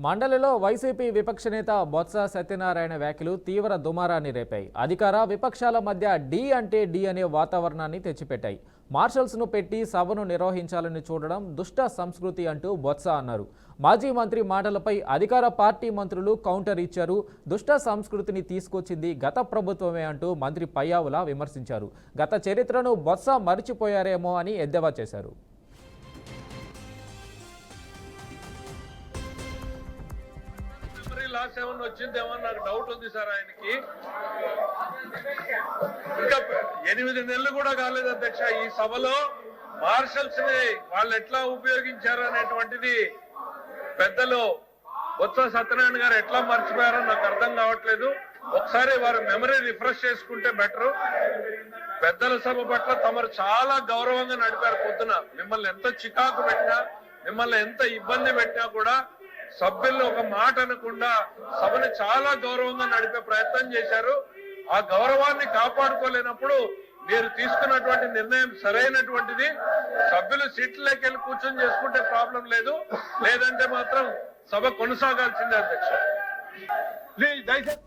మండలిలో వైసీపీ విపక్ష నేత బొత్స సత్యనారాయణ వ్యాఖ్యలు తీవ్ర దుమారాన్ని రేపాయి. అధికార విపక్షాల మధ్య డి అంటే డి అనే వాతావరణాన్ని తెచ్చిపెట్టాయి. మార్షల్స్ను పెట్టి సభను నిర్వహించాలని చూడడం దుష్ట సంస్కృతి అంటూ బొత్స అన్నారు. మాజీ మంత్రి మాటలపై అధికార పార్టీ మంత్రులు కౌంటర్ ఇచ్చారు. దుష్ట సంస్కృతిని తీసుకొచ్చింది గత ప్రభుత్వమే అంటూ మంత్రి పయ్యావుల విమర్శించారు. గత చరిత్రను బొత్స మరిచిపోయారేమో అని ఎద్దేవా చేశారు. లాస్ ఏమన్నా వచ్చిందేమో నాకు డౌట్ ఉంది సార్. ఆయనకి ఇంకా 8 నెలలు కూడా కాలేదు అధ్యక్ష. ఈ సభలో మార్షల్స్ ని వాళ్ళు ఎట్లా ఉపయోగించారు అనేటువంటిది పెద్దలు బొత్స సత్యనారాయణ గారు ఎట్లా మర్చిపోయారో నాకు అర్థం కావట్లేదు. ఒకసారి వారి మెమరీ రిఫ్రెష్ చేసుకుంటే బెటర్. పెద్దల సభ పట్ల తమరు చాలా గౌరవంగా నడిపారు. పొద్దున మిమ్మల్ని ఎంత చికాకు పెట్టినా, మిమ్మల్ని ఎంత ఇబ్బంది పెట్టినా కూడా సభ్యులను ఒక మాట అనకుండా సభని చాలా గౌరవంగా నడిపే ప్రయత్నం చేశారు. ఆ గౌరవాన్ని కాపాడుకోలేనప్పుడు మీరు తీసుకున్నటువంటి నిర్ణయం సరైనటువంటిది. సభ్యులు సీట్లలోకి వెళ్ళి కూర్చొని చేసుకుంటే ప్రాబ్లం లేదు, లేదంటే మాత్రం సభ కొనసాగాల్సిందే అధ్యక్ష. ప్లీజ్ దయచేసి